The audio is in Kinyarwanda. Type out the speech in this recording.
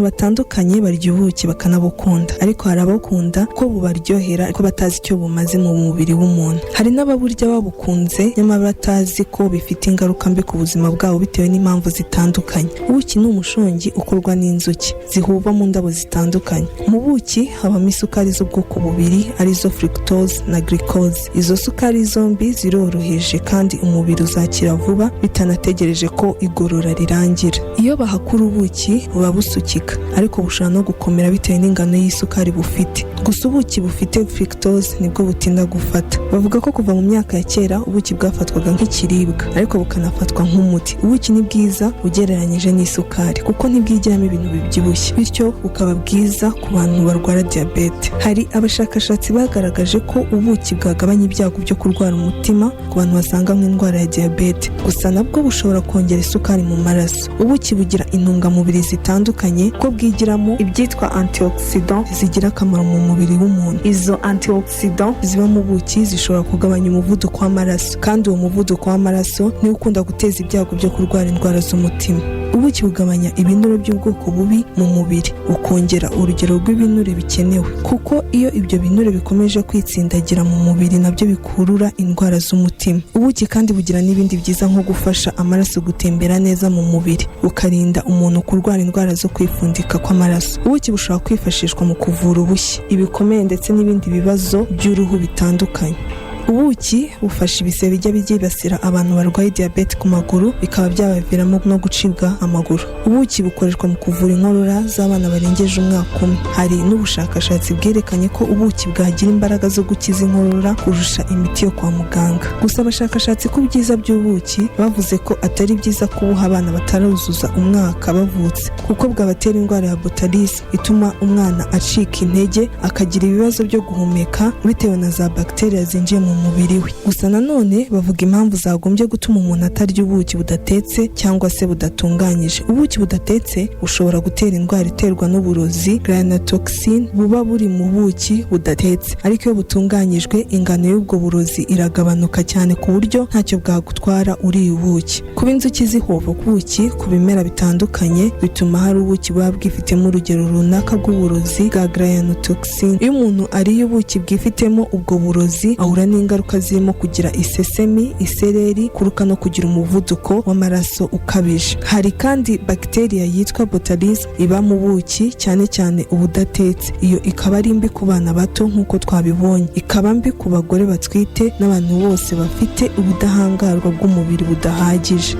batandukanye barya ubuki bakanabukunda, ariko hari abakunda ko bubaryohera ariko batazi icyo bumaze mu mubiri w'umuntu. Hari n'ababurya babukunze nyamara batazi ko bifite ingaruka mbi ku buzima bwabo bitewe n'impamvu zitandukanye. Ubuki ni umushongi ukorwa n'inzuki zihuba mu ndabo zitandukanye. Mu buki habamo isukari z'ubwoko bubiri arizo fructose na glucose. Izo sukari zombi ziroroheje kandi umubiri uzakira vuba bitanategereje ko igorora rirangira. Iyo bahakura ubuki buba busukika ariko bushobora no gukomera bitewe n'ingano y'isukari bufite. Gusa ubuki bufite fructose nibwo butinda gufata. Bavuga ko kuva mu myaka ya kera ubuki bwafatwaga nk'ikiribwa ariko bukanafatwa nk'umuti. Ubuki ni bwiza ugereranyije n'isukari kuko ntibwigiramo ibintu bibyibushye, bityo bukaba bwiza ku bantu barwara diyabete. Hari abashakashatsi bagaragaje ko ubuki bwagabanya ibyago byo kurwara umutima ku bantu basanganywe indwara ya diyabete. Gusa nabwo bushobora kongera isukari mu maraso. Ubuki bugira intungamubiri zitandukanye ko bwigiramo ibyitwa antioxidants zigira akamaro mu mubiri w'umuntu. Izo antioxidants ziba mu buki zishobora kugabanya umuvuduko w'amaraso, kandi uwo muvuduko w'amaraso niwo ukunda guteza ibyago byo kurwara indwara z'umutima. Ubuki bugabanya ibinure by'ubwoko bubi mu mubiri, bukongera urugero rw'ibinure bikenewe, kuko iyo ibyo binure bikomeje kwitsindagira mu mubiri nabyo bikurura indwara z'umutima. Ubuki kandi bugira n'ibindi byiza nko gufasha amaraso gutembera neza mu mubiri, bukarinda umuntu kurwara indwara zo kwifundika kw'amaraso. Ubuki bushobora kwifashishwa mu kuvura ubushye, ibikomere ndetse n'ibindi bibazo by'uruhu bitandukanye. Ubuki bufasha ibisebe bijya byibasira abantu barwaye diyabete ku maguru bikaba byabaviramo no gucibwa amaguru. Ubuki bukoreshwa mu kuvura inkorora z'abana barengeje umwaka umwe. Hari n'ubushakashatsi bwerekanye ko ubuki bwagira imbaraga zo gukiza inkorora kurusha imiti yo kwa muganga. Gusa abashakashatsi ku byiza by'ubuki bavuze ko atari byiza kubuha abana bataruzuza umwaka bavutse kuko bwabatera indwara ya botulisme ituma umwana acika intege akagira ibibazo byo guhumeka bitewe na za bakteriya zinjiye mu mubiri we. Gusa nanone bavuga impamvu zagombye gutuma umuntu atarya ubuki budatetse cyangwa se budatunganyije. Ubuki budatetse bushobora gutera indwara iterwa n'uburozi glynotoxin buba buri mu buki budatetse, ariko iyo butunganyijwe ingano y'ubwo burozi iragabanuka cyane ku buryo ntacyo bwagutwara uriye ubuki. Kuba inzuki zihova ku buki ku bimera bitandukanye bituma hari ubuki buba bwifitemo urugero runaka rw'uburozi bwa glynotoxin. Iyo umuntu ariye ubuki bwifitemo ubwo burozi ahura n'ingaruka zirimo kugira isesemi, isereri, kuruka no kugira umuvuduko w'amaraso ukabije. Hari kandi bakteriya yitwa botulisme iba mu buki cyane cyane ubudatetse. Iyo ikaba ari mbi ku bana bato nk'uko twabibonye, ikaba mbi ku bagore batwite n'abantu bose bafite ubudahangarwa bw'umubiri budahagije.